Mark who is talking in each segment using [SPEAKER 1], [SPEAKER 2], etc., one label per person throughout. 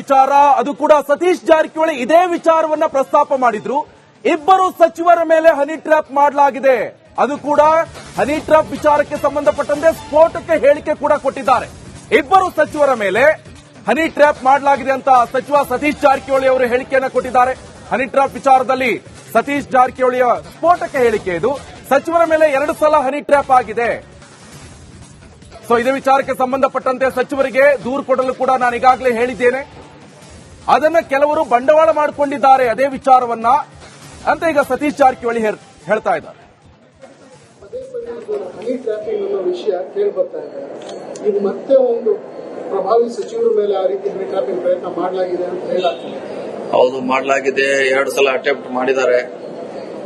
[SPEAKER 1] ವಿಚಾರ ಅದು ಕೂಡ ಸತೀಶ್ ಜಾರಕಿಹೊಳಿ ಇದೇ ವಿಚಾರವನ್ನ ಪ್ರಸ್ತಾಪ ಮಾಡಿದ್ರು. ಇಬ್ಬರು ಸಚಿವರ ಮೇಲೆ ಹನಿ ಟ್ರ್ಯಾಪ್ ಮಾಡಲಾಗಿದೆ. ಅದು ಕೂಡ ಹನಿ ಟ್ರ್ಯಾಪ್ ವಿಚಾರಕ್ಕೆ ಸಂಬಂಧಪಟ್ಟಂತೆ ಸ್ಫೋಟಕ್ಕೆ ಹೇಳಿಕೆ ಕೂಡ ಕೊಟ್ಟಿದ್ದಾರೆ. ಇಬ್ಬರು ಸಚಿವರ ಮೇಲೆ ಹನಿ ಟ್ರ್ಯಾಪ್ ಮಾಡಲಾಗಿದೆ ಅಂತ ಸಚಿವ ಸತೀಶ್ ಜಾರಕಿಹೊಳಿ ಅವರು ಹೇಳಿಕೆಯನ್ನ ಕೊಟ್ಟಿದ್ದಾರೆ. ಹನಿ ಟ್ರ್ಯಾಪ್ ವಿಚಾರದಲ್ಲಿ ಸತೀಶ್ ಜಾರಕಿಹೊಳಿಯ ಸ್ಫೋಟಕ ಹೇಳಿಕೆ ಇದು. ಸಚಿವರ ಮೇಲೆ 2 ಸಲ ಹನಿ ಟ್ರ್ಯಾಪ್ ಆಗಿದೆ. ಸೊ ಇದೇ ವಿಚಾರಕ್ಕೆ ಸಂಬಂಧಪಟ್ಟಂತೆ ಸಚಿವರಿಗೆ ದೂರು ಕೊಡಲು ಕೂಡ ನಾನು ಈಗಾಗಲೇ ಹೇಳಿದ್ದೇನೆ. ಅದನ್ನ ಕೆಲವರು ಬಂಡವಾಳ ಮಾಡಿಕೊಂಡಿದ್ದಾರೆ ಅದೇ ವಿಚಾರವನ್ನ ಅಂತ ಈಗ ಸತೀಶ್ ಜಾರಕಿಹೊಳಿ ಹೇಳ್ತಾ ಇದ್ದಾರೆ.
[SPEAKER 2] ಹನಿ ಟ್ರ್ಯಾಪಿಂಗ್ ಅನ್ನೋ ವಿಷಯ ಕೇಳಿ ಬರ್ತಾ ಇದೆ. ಈಗ ಮತ್ತೆ ಒಂದು ಪ್ರಭಾವಿ ಸಚಿವರ ಮೇಲೆ ಆ ರೀತಿ ಹನಿ ಟ್ರ್ಯಾಪಿಂಗ್ ಪ್ರಯತ್ನ ಮಾಡಲಾಗಿದೆ ಅಂತ ಹೇಳಲಾಗ್ತದೆ.
[SPEAKER 3] ಹೌದು, ಮಾಡಲಾಗಿದೆ. 2 ಸಲ ಅಟೆಂಪ್ಟ್ ಮಾಡಿದ್ದಾರೆ,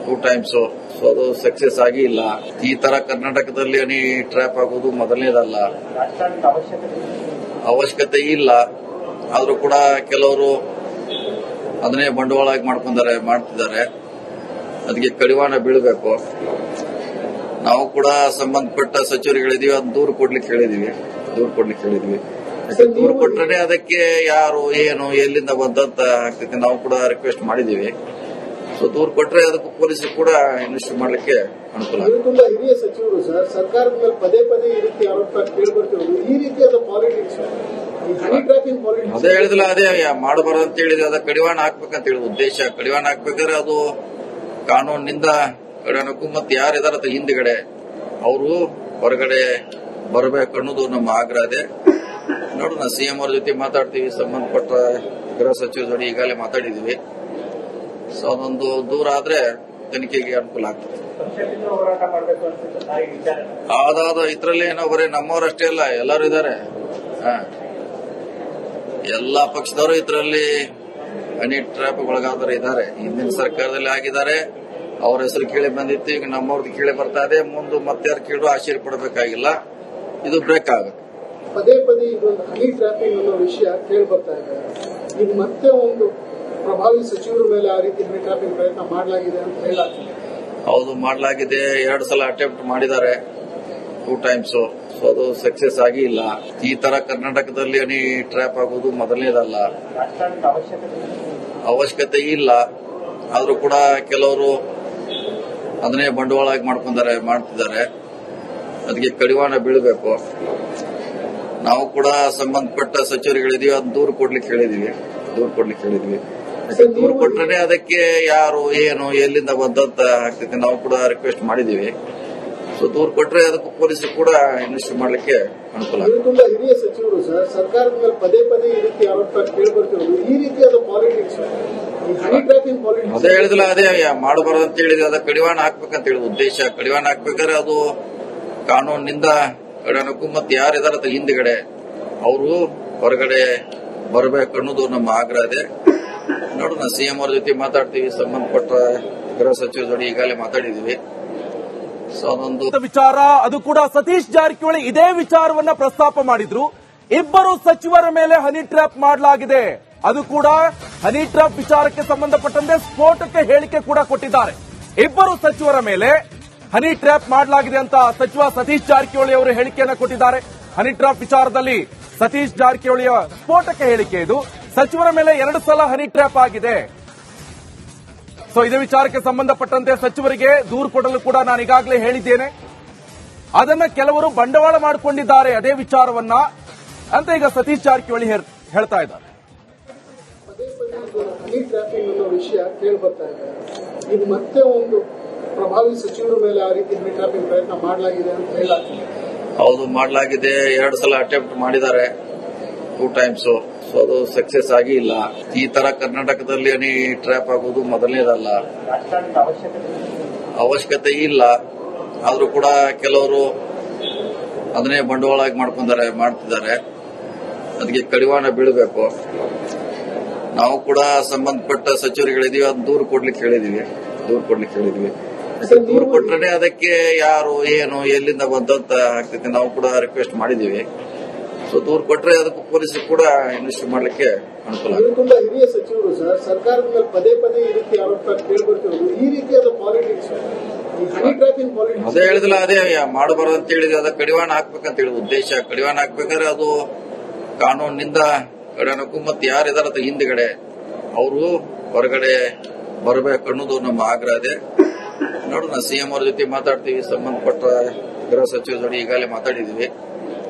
[SPEAKER 3] 2 ಟೈಮ್ಸ್. ಸೊ ಅದು ಸಕ್ಸಸ್ ಆಗಿ ಇಲ್ಲ. ಈ ತರ ಕರ್ನಾಟಕದಲ್ಲಿ ಹನಿ ಟ್ರ್ಯಾಪ್ ಆಗೋದು ಮೊದಲನೇದಲ್ಲ, ಅವಶ್ಯಕತೆ ಇಲ್ಲ. ಆದ್ರೂ ಕೂಡ ಕೆಲವರು ಅದನ್ನೇ ಬಂಡವಾಳ ಮಾಡ್ತಿದ್ದಾರೆ. ಅದಕ್ಕೆ ಕಡಿವಾಣ ಬೀಳಬೇಕು. ನಾವು ಕೂಡ ಸಂಬಂಧಪಟ್ಟ ಸಚಿವರಿಗೆ ಹೇಳಿದೀವಿ, ಅದು ದೂರು ಕೊಡ್ಲಿಕ್ಕೆ ಹೇಳಿದೀವಿ. ದೂರು ಕೊಟ್ರೆ ಅದಕ್ಕೆ ಯಾರು ಏನು ಎಲ್ಲಿಂದ ಬಂದಂತ ಆಗ್ತೈತಿ. ನಾವು ಕೂಡ ರಿಕ್ವೆಸ್ಟ್ ಮಾಡಿದೀವಿ. ಸೊ ದೂರು ಕೊಟ್ರೆ ಅದಕ್ಕೆ ಪೊಲೀಸರು ಕೂಡ ಇನ್ವೆಸ್ಟ್ ಮಾಡ್ಲಿಕ್ಕೆ ಅನುಕೂಲ ಆಗುತ್ತೆ.
[SPEAKER 2] ತುಂಬಾ ಹಿರಿಯ ಸಚಿವರು ಸರ್, ಸರ್ಕಾರದ ಮೇಲೆ ಪದೇ ಈ ರೀತಿ ಆರೋಪ ಕೇಳಿಬರ್ತಿರೋದು. ಈ ರೀತಿಯಾದ ಪಾಲಿಟಿಕ್ಸ್, ಹನಿ ಟ್ರ್ಯಾಪಿಂಗ್ ಪಾಲಿಟಿಕ್ಸ್
[SPEAKER 3] ಅದೇ ಹೇಳಿದಿಲ್ಲ, ಅದೇ ಮಾಡಬಾರ್ದು ಅಂತ ಹೇಳಿದ್ರೆ ಅದ ಕಡಿವಾಣ ಹಾಕ್ಬೇಕಂತ ಹೇಳಿದ ಉದ್ದೇಶ. ಕಡಿವಾಣ ಹಾಕ್ಬೇಕಾದ್ರೆ ಅದು ಕಾನೂನಿನಿಂದ ಕಡಿವಾಣಕ್ಕೂ ಮತ್ತೆ ಯಾರಿದಾರ ಹಿಂದ್ಗಡೆ ಅವರು ಹೊರಗಡೆ ಬರಬೇಕು ಅನ್ನೋದು ನಮ್ಮ ಆಗ್ರಹ ಇದೆ. ನೋಡೋಣ, ಸಿಎಂ ಅವ್ರ ಜೊತೆ ಮಾತಾಡ್ತೀವಿ, ಸಂಬಂಧಪಟ್ಟ ಗೃಹ ಸಚಿವರ ಜೊತೆ ಈಗಾಗಲೇ ಮಾತಾಡಿದೀವಿ. ಸೊ ಅದೊಂದು ದೂರ ಆದ್ರೆ ತನಿಖೆಗೆ ಅನುಕೂಲ ಆಗ್ತದೆ. ಅದಾದ ಇದ್ರಲ್ಲಿ ಏನೋ ಬರೀ ನಮ್ಮವರಷ್ಟೇ ಅಲ್ಲ, ಎಲ್ಲರೂ ಇದ್ದಾರೆ. ಎಲ್ಲಾ ಪಕ್ಷದವರು ಇದರಲ್ಲಿ ಹನಿ ಟ್ರ್ಯಾಪ್ ಒಳಗಾದವರು ಇದ್ದಾರೆ. ಹಿಂದಿನ ಸರ್ಕಾರದಲ್ಲಿ ಆಗಿದ್ದಾರೆ, ಅವ್ರ ಹೆಸರು ಕೇಳಿ ಬಂದಿತ್ತು. ಈಗ ನಮ್ಮವ್ರದ್ದು ಕೇಳಿ ಬರ್ತಾ ಇದೆ. ಮುಂದೆ ಮತ್ತೆ ಯಾರು ಕೇಳು ಆಶ್ಚರ್ಯ ಪಡಬೇಕಾಗಿಲ್ಲ. ಇದು ಬ್ರೇಕ್ ಆಗಬೇಕು.
[SPEAKER 2] ಪದೇ ಇದೊಂದು ಹನಿ ಟ್ರ್ಯಾಪಿಂಗ್ ಅನ್ನೋ ವಿಷಯ ಕೇಳಿ ಬರ್ತಾ ಇದೆ. ಈಗ ಮತ್ತೆ ಒಂದು ಪ್ರಭಾವಿ ಸಚಿವರ ಮೇಲೆ ಆ ರೀತಿ ಹನಿ ಟ್ರ್ಯಾಪಿಂಗ್ ಪ್ರಯತ್ನ ಮಾಡಲಾಗಿದೆ ಅಂತ ಹೇಳಲಾಗ್ತದೆ.
[SPEAKER 3] ಹೌದು, ಮಾಡಲಾಗಿದೆ. 2 ಸಲ ಅಟೆಂಪ್ಟ್ ಮಾಡಿದ್ದಾರೆ, 2 ಟೈಮ್ಸ್. ಸೊ ಅದು ಸಕ್ಸಸ್ ಆಗಿ ಇಲ್ಲ. ಈ ತರ ಕರ್ನಾಟಕದಲ್ಲಿ ಹನಿ ಟ್ರ್ಯಾಪ್ ಆಗೋದು ಮೊದಲನೇದಲ್ಲ, ಅವಶ್ಯಕತೆ ಇಲ್ಲ. ಆದ್ರೂ ಕೂಡ ಕೆಲವರು ಅದನ್ನೇ ಬಂಡವಾಳ ಮಾಡ್ತಿದ್ದಾರೆ. ಅದಕ್ಕೆ ಕಡಿವಾಣ ಬೀಳಬೇಕು. ನಾವು ಕೂಡ ಸಂಬಂಧಪಟ್ಟ ಸಚಿವರಿಗೆ ಹೇಳಿದೀವಿ, ಅದು ದೂರು ಕೊಡ್ಲಿಕ್ಕೆ ಹೇಳಿದೀವಿ. ದೂರು ಕೊಟ್ರೆ ಅದಕ್ಕೆ ಯಾರು ಏನು ಎಲ್ಲಿಂದ ಬಂದಂತ ಆಗ್ತೈತಿ. ನಾವು ಕೂಡ ರಿಕ್ವೆಸ್ಟ್ ಮಾಡಿದೀವಿ. ಸೊ ದೂರು ಕೊಟ್ರೆ ಅದಕ್ಕೆ ಪೊಲೀಸರು ಕೂಡ ಇನ್ವೆಸ್ಟ್ ಮಾಡ್ಲಿಕ್ಕೆ ಅನುಕೂಲ ಆಗುತ್ತೆ.
[SPEAKER 2] ತುಂಬಾ ಹಿರಿಯ ಸಚಿವರು ಸರ್, ಸರ್ಕಾರದ ಮೇಲೆ ಪದೇ ಈ ರೀತಿ ಆರೋಪ ಕೇಳಿಬರ್ತಿರೋದು. ಈ ರೀತಿಯಾದ ಪಾಲಿಟಿಕ್ಸ್, ಹನಿ ಟ್ರ್ಯಾಪಿಂಗ್ ಪಾಲಿಟಿಕ್ಸ್
[SPEAKER 3] ಅದೇ ಹೇಳಿದಿಲ್ಲ, ಅದೇ ಮಾಡಬಾರ್ದು ಅಂತ ಹೇಳಿದ್ರೆ ಅದ ಕಡಿವಾಣ ಹಾಕ್ಬೇಕಂತ ಹೇಳಿದ ಉದ್ದೇಶ. ಕಡಿವಾಣ ಹಾಕ್ಬೇಕಾದ್ರೆ ಅದು ಕಾನೂನಿನಿಂದ ಕಡಿವಾಣಕ್ಕೂ ಮತ್ತೆ ಯಾರಿದಾರ ಹಿಂದ್ಗಡೆ ಅವರು ಹೊರಗಡೆ ಬರಬೇಕು ಅನ್ನೋದು ನಮ್ಮ ಆಗ್ರಹ ಇದೆ. ನೋಡೋಣ, ಸಿಎಂ ಅವ್ರ ಜೊತೆ ಮಾತಾಡ್ತೀವಿ, ಸಂಬಂಧಪಟ್ಟ ಗೃಹ ಸಚಿವರ ಜೊತೆ ಈಗಾಗಲೇ ಮಾತಾಡಿದೀವಿ. ಸೊ ಅದೊಂದು
[SPEAKER 1] ವಿಚಾರ ಅದು ಕೂಡ ಸತೀಶ್ ಜಾರಕಿಹೊಳಿ ಇದೇ ವಿಚಾರವನ್ನ ಪ್ರಸ್ತಾಪ ಮಾಡಿದ್ರು. ಇಬ್ಬರು ಸಚಿವರ ಮೇಲೆ ಹನಿ ಟ್ರ್ಯಾಪ್ ಮಾಡಲಾಗಿದೆ. ಅದು ಕೂಡ ಹನಿ ಟ್ರ್ಯಾಪ್ ವಿಚಾರಕ್ಕೆ ಸಂಬಂಧಪಟ್ಟಂತೆ ಸ್ಫೋಟಕ್ಕೆ ಹೇಳಿಕೆ ಕೂಡ ಕೊಟ್ಟಿದ್ದಾರೆ. ಇಬ್ಬರು ಸಚಿವರ ಮೇಲೆ ಹನಿ ಟ್ರ್ಯಾಪ್ ಮಾಡಲಾಗಿದೆ ಅಂತ ಸಚಿವ ಸತೀಶ್ ಜಾರಕಿಹೊಳಿ ಅವರು ಹೇಳಿಕೆಯನ್ನ ಕೊಟ್ಟಿದ್ದಾರೆ. ಹನಿ ಟ್ರ್ಯಾಪ್ ವಿಚಾರದಲ್ಲಿ ಸತೀಶ್ ಜಾರಕಿಹೊಳಿಯ ಸ್ಫೋಟಕ ಹೇಳಿಕೆ ಇದು. ಸಚಿವರ ಮೇಲೆ 2 ಸಲ ಹನಿ ಟ್ರ್ಯಾಪ್ ಆಗಿದೆ. ಸೊ ಇದೇ ವಿಚಾರಕ್ಕೆ ಸಂಬಂಧಪಟ್ಟಂತೆ ಸಚಿವರಿಗೆ ದೂರು ಕೊಡಲು ಕೂಡ ನಾನು ಈಗಾಗಲೇ ಹೇಳಿದ್ದೇನೆ. ಅದನ್ನ ಕೆಲವರು ಬಂಡವಾಳ ಮಾಡಿಕೊಂಡಿದ್ದಾರೆ ಅದೇ ವಿಚಾರವನ್ನ ಅಂತ ಈಗ ಸತೀಶ್ ಜಾರಕಿಹೊಳಿ ಹೇಳ್ತಾ ಇದ್ದಾರೆ.
[SPEAKER 2] ಹನಿ ಟ್ರ್ಯಾಪಿಂಗ್ ಅನ್ನೋ ವಿಷಯ ಕೇಳಿ ಬರ್ತಾ ಇದೆ. ಈಗ ಮತ್ತೆ ಒಂದು ಪ್ರಭಾವಿ ಸಚಿವರ ಮೇಲೆ ಆ ರೀತಿ ಹನಿ ಟ್ರ್ಯಾಪಿಂಗ್ ಪ್ರಯತ್ನ ಮಾಡಲಾಗಿದೆ ಅಂತ ಹೇಳಲಾಗ್ತದೆ.
[SPEAKER 3] ಹೌದು, ಮಾಡಲಾಗಿದೆ. 2 ಸಲ ಅಟೆಂಪ್ಟ್ ಮಾಡಿದ್ದಾರೆ, 2 ಟೈಮ್ಸ್. ಸೊ ಅದು ಸಕ್ಸಸ್ ಆಗಿ ಇಲ್ಲ. ಈ ತರ ಕರ್ನಾಟಕದಲ್ಲಿ ಹನಿ ಟ್ರ್ಯಾಪ್ ಆಗೋದು ಮೊದಲನೇದಲ್ಲ, ಅವಶ್ಯಕತೆ ಇಲ್ಲ. ಆದ್ರೂ ಕೂಡ ಕೆಲವರು ಅದನ್ನೇ ಬಂಡವಾಳ ಮಾಡ್ತಿದ್ದಾರೆ. ಅದಕ್ಕೆ ಕಡಿವಾಣ ಬೀಳಬೇಕು. ನಾವು ಕೂಡ ಸಂಬಂಧಪಟ್ಟ ಸಚಿವರಿಗೆ ಹೇಳಿದೀವಿ, ಅದು ದೂರು ಕೊಡ್ಲಿಕ್ಕೆ ಹೇಳಿದೀವಿ. ದೂರು ಕೊಟ್ರೆ ಅದಕ್ಕೆ ಯಾರು ಏನು ಎಲ್ಲಿಂದ ಬಂದಂತ ಆಗ್ತೈತಿ. ನಾವು ಕೂಡ ರಿಕ್ವೆಸ್ಟ್ ಮಾಡಿದೀವಿ. ಸೊ ದೂರು ಕೊಟ್ರೆ ಅದಕ್ಕೆ ಪೊಲೀಸರು ಕೂಡ ಇನ್ವೆಸ್ಟ್ ಮಾಡ್ಲಿಕ್ಕೆ ಅನುಕೂಲ ಆಗುತ್ತೆ.
[SPEAKER 2] ತುಂಬಾ ಹಿರಿಯ ಸಚಿವರು ಸರ್, ಸರ್ಕಾರದ ಮೇಲೆ ಪದೇ ಈ ರೀತಿ ಆರೋಪ ಕೇಳಿಬರ್ತಿರೋದು. ಈ ರೀತಿಯಾದ ಪಾಲಿಟಿಕ್ಸ್, ಹನಿ ಟ್ರ್ಯಾಪಿಂಗ್ ಪಾಲಿಟಿಕ್ಸ್
[SPEAKER 3] ಅದೇ ಹೇಳಿದಿಲ್ಲ, ಅದೇ ಮಾಡಬಾರ್ದು ಅಂತ ಹೇಳಿದ್ರೆ ಅದ ಕಡಿವಾಣ ಹಾಕ್ಬೇಕಂತ ಹೇಳಿದ ಉದ್ದೇಶ. ಕಡಿವಾಣ ಹಾಕ್ಬೇಕಾದ್ರೆ ಅದು ಕಾನೂನಿನಿಂದ ಕಡೆನಕ್ಕೂ ಮತ್ತೆ ಯಾರಿದಾರ ಹಿಂದ್ಗಡೆ ಅವರು ಹೊರಗಡೆ ಬರಬೇಕು ಅನ್ನೋದು ನಮ್ಮ ಆಗ್ರಹ ಇದೆ. ನೋಡೋಣ, ಸಿಎಂ ಅವ್ರ ಜೊತೆ ಮಾತಾಡ್ತೀವಿ, ಸಂಬಂಧಪಟ್ಟ ಗೃಹ ಸಚಿವರ ಜೊತೆ ಈಗಾಗಲೇ ಮಾತಾಡಿದೀವಿ.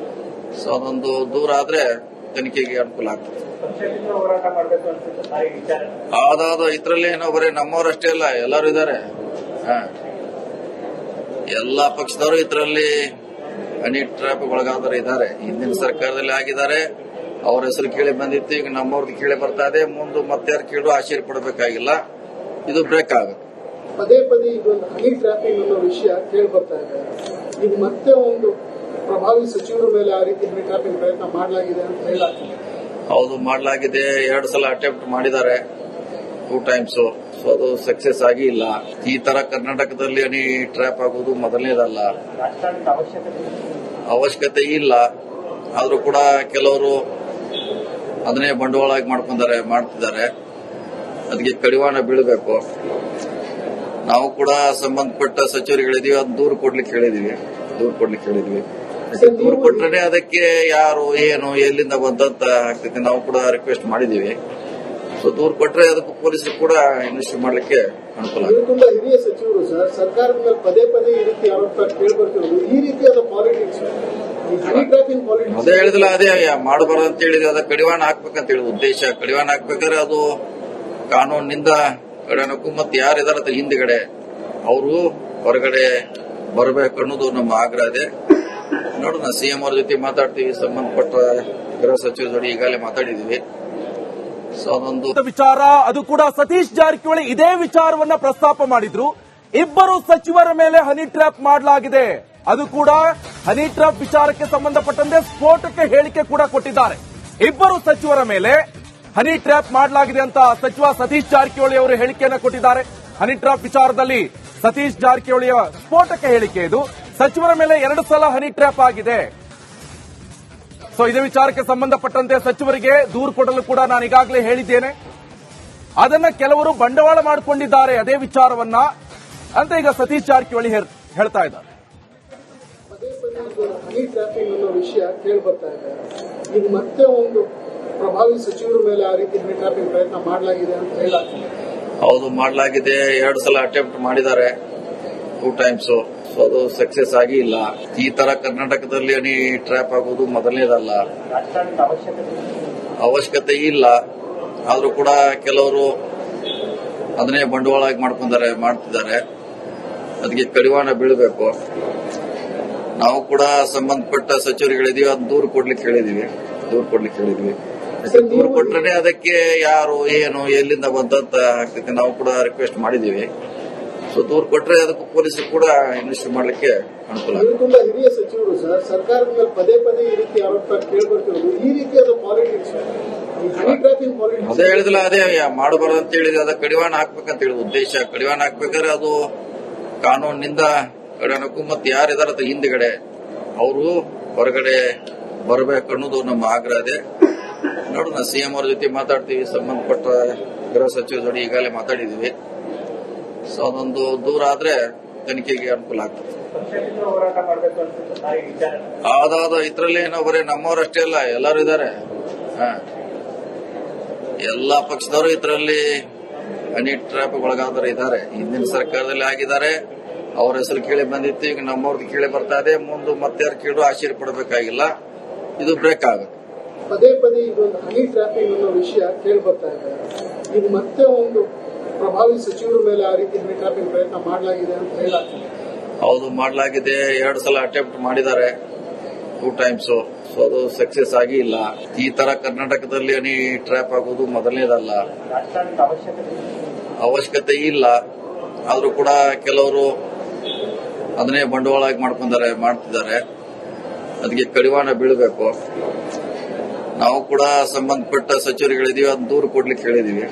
[SPEAKER 3] ಸೊ ಅದೊಂದು ದೂರ ಆದ್ರೆ ತನಿಖೆಗೆ ಅನುಕೂಲ ಆಗ್ತದೆ. ಅದಾದ ಇದ್ರಲ್ಲಿ ಏನೋ ಬರೀ ನಮ್ಮವರಷ್ಟೇ ಅಲ್ಲ, ಎಲ್ಲರೂ ಇದ್ದಾರೆ. ಎಲ್ಲಾ ಪಕ್ಷದವರು ಇದರಲ್ಲಿ ಹನಿ ಟ್ರ್ಯಾಪ್ ಒಳಗಾದವರು ಇದ್ದಾರೆ. ಹಿಂದಿನ ಸರ್ಕಾರದಲ್ಲಿ ಆಗಿದ್ದಾರೆ, ಅವ್ರ ಹೆಸರು ಕೇಳಿ ಬಂದಿತ್ತು. ಈಗ ನಮ್ಮವ್ರದ್ದು ಕೇಳಿ ಬರ್ತಾ ಇದೆ. ಮುಂದೆ ಮತ್ತೆ ಯಾರು ಕೇಳು ಆಶ್ಚರ್ಯ ಪಡಬೇಕಾಗಿಲ್ಲ, ಇದು ಬ್ರೇಕ್ ಆಗುತ್ತೆ.
[SPEAKER 2] ಪದೇ ಪದೇ ಇದೊಂದು ಹನಿ ಟ್ರ್ಯಾಪಿಂಗ್ ಅನ್ನೋ ವಿಷಯ ಕೇಳಿ ಬರ್ತಾ ಇದೆ. ಈಗ ಮತ್ತೆ ಒಂದು ಪ್ರಭಾವಿ ಸಚಿವರ ಮೇಲೆ ಆ ರೀತಿ ಹನಿ ಟ್ರ್ಯಾಪಿಂಗ್ ಪ್ರಯತ್ನ ಮಾಡಲಾಗಿದೆ ಅಂತ ಹೇಳಲಾಗ್ತದೆ.
[SPEAKER 3] ಹೌದು, ಮಾಡಲಾಗಿದೆ. 2 ಸಲ ಅಟೆಂಪ್ಟ್ ಮಾಡಿದ್ದಾರೆ, 2 ಟೈಮ್ಸ್. ಸೊ ಅದು ಸಕ್ಸಸ್ ಆಗಿ ಇಲ್ಲ. ಈ ತರ ಕರ್ನಾಟಕದಲ್ಲಿ ಹನಿ ಟ್ರ್ಯಾಪ್ ಆಗೋದು ಮೊದಲನೇದಲ್ಲ, ಅವಶ್ಯಕತೆ ಇಲ್ಲ. ಆದ್ರೂ ಕೂಡ ಕೆಲವರು ಅದನ್ನೇ ಬಂಡವಾಳ ಮಾಡ್ತಿದ್ದಾರೆ. ಅದಕ್ಕೆ ಕಡಿವಾಣ ಬೀಳಬೇಕು. ನಾವು ಕೂಡ ಸಂಬಂಧಪಟ್ಟ ಸಚಿವರಿಗೆ ಹೇಳಿದೀವಿ, ಅದು ದೂರು ಕೊಡ್ಲಿಕ್ಕೆ ಹೇಳಿದೀವಿ. ದೂರು ಕೊಟ್ರೆ ಅದಕ್ಕೆ ಯಾರು ಏನು ಎಲ್ಲಿಂದ ಬಂದಂತ ಆಗ್ತೈತಿ. ನಾವು ಕೂಡ ರಿಕ್ವೆಸ್ಟ್ ಮಾಡಿದೀವಿ. ಸೊ ದೂರು ಕೊಟ್ರೆ ಅದಕ್ಕೆ ಪೊಲೀಸರು ಕೂಡ ಇನ್ವೆಸ್ಟ್ ಮಾಡ್ಲಿಕ್ಕೆ ಅನುಕೂಲ ಆಗುತ್ತೆ.
[SPEAKER 2] ತುಂಬಾ ಹಿರಿಯ ಸಚಿವರು ಸರ್, ಸರ್ಕಾರದ ಮೇಲೆ ಪದೇ ಪದೇ ಈ ರೀತಿ ಆರೋಪ ಕೇಳಿ ಬರ್ತಿರೋದು. ಈ ರೀತಿಯಾದ ಪಾಲಿಟಿಕ್ಸ್, ಹನಿ ಟ್ರ್ಯಾಪಿಂಗ್ ಪಾಲಿಟಿಕ್ಸ್
[SPEAKER 3] ಅದೇ ಹೇಳಿದಿಲ್ಲ, ಅದೇ ಮಾಡಬಾರ್ದು ಅಂತ ಹೇಳಿದ್ವಿ. ಅದ ಕಡಿವಾಣ ಹಾಕ್ಬೇಕಂತ ಹೇಳಿ ಉದ್ದೇಶ. ಕಡಿವಾಣ ಹಾಕ್ಬೇಕಾದ್ರೆ ಅದು ಕಾನೂನಿನಿಂದ ಕಡೆನಕ್ಕೂ ಮತ್ತೆ ಯಾರಿದಾರ ಹಿಂದ್ಗಡೆ ಅವರು ಹೊರಗಡೆ ಬರಬೇಕು ಅನ್ನೋದು ನಮ್ಮ ಆಗ್ರಹ ಇದೆ. ನೋಡೋಣ, ಸಿಎಂ ಅವ್ರ ಜೊತೆ ಮಾತಾಡ್ತೀವಿ, ಸಂಬಂಧಪಟ್ಟ ಗೃಹ ಸಚಿವರ ಜೊತೆ ಈಗಾಗಲೇ ಮಾತಾಡಿದೀವಿ. ಸೊ ಅದೊಂದು
[SPEAKER 1] ವಿಚಾರ, ಅದು ಕೂಡ ಸತೀಶ್ ಜಾರಕಿಹೊಳಿ ಇದೇ ವಿಚಾರವನ್ನ ಪ್ರಸ್ತಾಪ ಮಾಡಿದ್ರು. ಇಬ್ಬರು ಸಚಿವರ ಮೇಲೆ ಹನಿ ಟ್ರ್ಯಾಪ್ ಮಾಡಲಾಗಿದೆ. ಅದು ಕೂಡ ಹನಿ ಟ್ರ್ಯಾಪ್ ವಿಚಾರಕ್ಕೆ ಸಂಬಂಧಪಟ್ಟಂತೆ ಸ್ಫೋಟಕ್ಕೆ ಹೇಳಿಕೆ ಕೂಡ ಕೊಟ್ಟಿದ್ದಾರೆ. ಇಬ್ಬರು ಸಚಿವರ ಮೇಲೆ ಹನಿ ಟ್ರ್ಯಾಪ್ ಮಾಡಲಾಗಿದೆ ಅಂತ ಸಚಿವ ಸತೀಶ್ ಜಾರಕಿಹೊಳಿ ಅವರು ಹೇಳಿಕೆಯನ್ನು ಕೊಟ್ಟಿದ್ದಾರೆ. ಹನಿ ಟ್ರ್ಯಾಪ್ ವಿಚಾರದಲ್ಲಿ ಸತೀಶ್ ಜಾರಕಿಹೊಳಿಯ ಸ್ಫೋಟಕ ಹೇಳಿಕೆ ಇದು. ಸಚಿವರ ಮೇಲೆ 2 ಸಲ ಹನಿ ಟ್ರ್ಯಾಪ್ ಆಗಿದೆ. ಸೊ ಇದೇ ವಿಚಾರಕ್ಕೆ ಸಂಬಂಧಪಟ್ಟಂತೆ ಸಚಿವರಿಗೆ ದೂರು ಕೊಡಲು ಕೂಡ ನಾನು ಈಗಾಗಲೇ ಹೇಳಿದ್ದೇನೆ. ಅದನ್ನ ಕೆಲವರು ಬಂಡವಾಳ ಮಾಡಿಕೊಂಡಿದ್ದಾರೆ ಅದೇ ವಿಚಾರವನ್ನ ಅಂತ ಈಗ ಸತೀಶ್ ಜಾರಕಿಹೊಳಿ ಹೇಳ್ತಾ ಇದ್ದಾರೆ.
[SPEAKER 2] ಪದೇ ಪದೇ ಹನಿ ಟ್ರ್ಯಾಪಿಂಗ್ ಅನ್ನೋ ವಿಷಯ ಕೇಳಿ ಬರ್ತಾ ಇದೆ. ಈಗ ಮತ್ತೆ ಒಂದು ಪ್ರಭಾವಿ ಸಚಿವರ ಮೇಲೆ ಆ ರೀತಿ ಹನಿ ಟ್ರ್ಯಾಪಿಂಗ್ ಪ್ರಯತ್ನ ಮಾಡಲಾಗಿದೆ ಅಂತ ಹೇಳಲಾಗ್ತದೆ.
[SPEAKER 3] ಹೌದು, ಮಾಡಲಾಗಿದೆ. 2 ಸಲ ಅಟೆಂಪ್ಟ್ ಮಾಡಿದ್ದಾರೆ, 2 ಟೈಮ್ಸ್. ಸೊ ಅದು ಸಕ್ಸಸ್ ಆಗಿ ಇಲ್ಲ. ಈ ತರ ಕರ್ನಾಟಕದಲ್ಲಿ ಹನಿ ಟ್ರ್ಯಾಪ್ ಆಗೋದು ಮೊದಲನೇದಲ್ಲ, ಅವಶ್ಯಕತೆ ಇಲ್ಲ. ಆದ್ರೂ ಕೂಡ ಕೆಲವರು ಅದನ್ನೇ ಬಂಡವಾಳ ಮಾಡ್ತಿದ್ದಾರೆ. ಅದಕ್ಕೆ ಕಡಿವಾಣ ಬೀಳಬೇಕು. ನಾವು ಕೂಡ ಸಂಬಂಧಪಟ್ಟ ಸಚಿವರಿಗೆ ಹೇಳಿದೀವಿ, ಅದು ದೂರು ಕೊಡ್ಲಿಕ್ಕೆ ಹೇಳಿದೀವಿ. ದೂರು ಕೊಟ್ರೆ ಅದಕ್ಕೆ ಯಾರು ಏನು ಎಲ್ಲಿಂದ ಬಂದಂತ ಆಗ್ತೈತಿ. ನಾವು ಕೂಡ ರಿಕ್ವೆಸ್ಟ್ ಮಾಡಿದೀವಿ. ಸೊ ದೂರು ಕೊಟ್ರೆ ಅದಕ್ಕೆ ಪೊಲೀಸರು ಕೂಡ ಇನ್ವೆಸ್ಟ್ ಮಾಡ್ಲಿಕ್ಕೆ ಅನುಕೂಲ ಆಗುತ್ತೆ.
[SPEAKER 2] ತುಂಬಾ ಹಿರಿಯ ಸಚಿವರು ಸರ್, ಸರ್ಕಾರದ ಮೇಲೆ ಪದೇ ಪದೇ ಈ ರೀತಿ ಆರೋಪ ಕೇಳಿ ಬರ್ತಿರೋದು. ಈ ರೀತಿಯಾದ ಪಾಲಿಟಿಕ್ಸ್, ಹನಿ ಟ್ರ್ಯಾಪಿಂಗ್ ಪಾಲಿಟಿಕ್ಸ್
[SPEAKER 3] ಅದೇ ಹೇಳಿದಿಲ್ಲ, ಅದೇ ಮಾಡಬಾರ್ದು ಅಂತ ಹೇಳಿದ್ವಿ. ಅದ ಕಡಿವಾಣ ಹಾಕ್ಬೇಕಂತ ಹೇಳಿ ಉದ್ದೇಶ. ಕಡಿವಾಣ ಹಾಕ್ಬೇಕಾದ್ರೆ ಅದು ಕಾನೂನಿನಿಂದ ಕಡೆನಕ್ಕೂ ಮತ್ತೆ ಯಾರಿದಾರ ಹಿಂದ್ಗಡೆ ಅವರು ಹೊರಗಡೆ ಬರಬೇಕು ಅನ್ನೋದು ನಮ್ಮ ಆಗ್ರಹ ಇದೆ. ನೋಡೋಣ, ಸಿಎಂ ಅವ್ರ ಜೊತೆ ಮಾತಾಡ್ತೀವಿ, ಸಂಬಂಧಪಟ್ಟ ಗೃಹ ಸಚಿವರ ಜೊತೆ ಈಗಾಗಲೇ ಮಾತಾಡಿದೀವಿ. ಸೊ ಅದೊಂದು ದೂರ ಆದ್ರೆ ತನಿಖೆಗೆ ಅನುಕೂಲ ಆಗ್ತದೆ. ಅದಾದ ಇದ್ರಲ್ಲಿ ಏನೋ ಬರೀ ನಮ್ಮವರಷ್ಟೇ ಅಲ್ಲ, ಎಲ್ಲರೂ ಇದ್ದಾರೆ. ಎಲ್ಲಾ ಪಕ್ಷದವರು ಇದರಲ್ಲಿ ಹನಿ ಟ್ರ್ಯಾಪ್ ಒಳಗಾದವರು ಇದ್ದಾರೆ. ಹಿಂದಿನ ಸರ್ಕಾರದಲ್ಲಿ ಆಗಿದ್ದಾರೆ, ಅವ್ರ ಹೆಸರು ಕೇಳಿ ಬಂದಿತ್ತು. ಈಗ ನಮ್ಮವ್ರದ್ದು ಕೇಳಿ ಬರ್ತಾ ಇದೆ. ಮುಂದೆ ಮತ್ತೆ ಯಾರು ಕೇಳು ಆಶ್ಚರ್ಯ ಪಡಬೇಕಾಗಿಲ್ಲ, ಇದು ಬ್ರೇಕ್ ಆಗುತ್ತೆ.
[SPEAKER 2] ಪದೇ ಪದೇ ಇದೊಂದು ಹನಿ ಟ್ರ್ಯಾಪಿಂಗ್ ಅನ್ನೋ ವಿಷಯ ಕೇಳಿ ಬರ್ತಾ ಇದೆ. ಈಗ ಮತ್ತೆ ಒಂದು ಪ್ರಭಾವಿ ಸಚಿವರ ಮೇಲೆ ಆ ರೀತಿ ಹನಿ ಟ್ರ್ಯಾಪಿಂಗ್ ಪ್ರಯತ್ನ ಮಾಡಲಾಗಿದೆ ಅಂತ ಹೇಳಲಾಗ್ತದೆ.
[SPEAKER 3] ಹೌದು, ಮಾಡಲಾಗಿದೆ. 2 ಸಲ ಅಟೆಂಪ್ಟ್ ಮಾಡಿದ್ದಾರೆ, 2 ಟೈಮ್ಸ್. ಸೊ ಅದು ಸಕ್ಸಸ್ ಆಗಿ ಇಲ್ಲ. ಈ ತರ ಕರ್ನಾಟಕದಲ್ಲಿ ಹನಿ ಟ್ರ್ಯಾಪ್ ಆಗೋದು ಮೊದಲನೇದಲ್ಲ, ಅವಶ್ಯಕತೆ ಇಲ್ಲ. ಆದ್ರೂ ಕೂಡ ಕೆಲವರು ಅದನ್ನೇ ಬಂಡವಾಳ ಮಾಡ್ತಿದ್ದಾರೆ. ಅದಕ್ಕೆ ಕಡಿವಾಣ ಬೀಳಬೇಕು. ನಾವು ಕೂಡ ಸಂಬಂಧಪಟ್ಟ ಸಚಿವರಿಗೆ ಹೇಳಿದೀವಿ, ಅದು ದೂರು ಕೊಡ್ಲಿಕ್ಕೆ ಹೇಳಿದೀವಿ.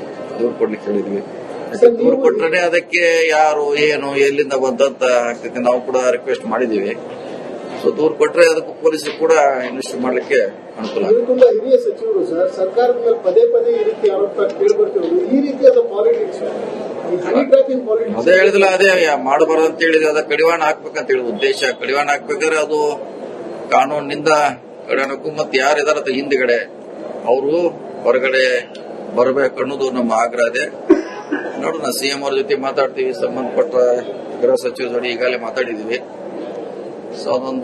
[SPEAKER 3] ದೂರು ಕೊಟ್ರೆ ಅದಕ್ಕೆ ಯಾರು ಏನು ಎಲ್ಲಿಂದ ಬಂದಂತ ಆಗ್ತೈತಿ. ನಾವು ಕೂಡ ರಿಕ್ವೆಸ್ಟ್ ಮಾಡಿದೀವಿ. ಸೊ ದೂರು ಕೊಟ್ರೆ ಅದಕ್ಕೆ ಪೊಲೀಸರು ಕೂಡ ಇನ್ವೆಸ್ಟ್ ಮಾಡ್ಲಿಕ್ಕೆ ಅನುಕೂಲ ಆಗುತ್ತೆ.
[SPEAKER 2] ತುಂಬಾ ಹಿರಿಯ ಸಚಿವರು ಸರ್, ಸರ್ಕಾರದ ಮೇಲೆ ಪದೇ ಪದೇ ಈ ರೀತಿ ಆರೋಪ ಕೇಳಿ ಬರ್ತಿರೋದು. ಈ ರೀತಿಯಾದ ಪಾಲಿಟಿಕ್ಸ್, ಹನಿ ಟ್ರ್ಯಾಪಿಂಗ್ ಪಾಲಿಟಿಕ್ಸ್
[SPEAKER 3] ಅದೇ ಹೇಳಿದಿಲ್ಲ, ಅದೇ ಮಾಡಬಾರ್ದು ಅಂತ ಹೇಳಿದ್ವಿ. ಅದ ಕಡಿವಾಣ ಹಾಕ್ಬೇಕಂತ ಹೇಳಿ ಉದ್ದೇಶ. ಕಡಿವಾಣ ಹಾಕ್ಬೇಕಾದ್ರೆ ಅದು ಕಾನೂನಿನಿಂದ ಕಡೆನಕ್ಕೂ ಮತ್ತೆ ಯಾರಿದಾರ ಹಿಂದ್ಗಡೆ ಅವರು ಹೊರಗಡೆ ಬರಬೇಕು ಅನ್ನೋದು ನಮ್ಮ ಆಗ್ರಹ ಇದೆ. ನೋಡೋಣ, ಸಿಎಂ ಅವ್ರ ಜೊತೆ ಮಾತಾಡ್ತೀವಿ, ಸಂಬಂಧಪಟ್ಟ ಗೃಹ ಸಚಿವರ ಜೊತೆ ಈಗಾಗಲೇ ಮಾತಾಡಿದೀವಿ. ಸೊ ಅದೊಂದು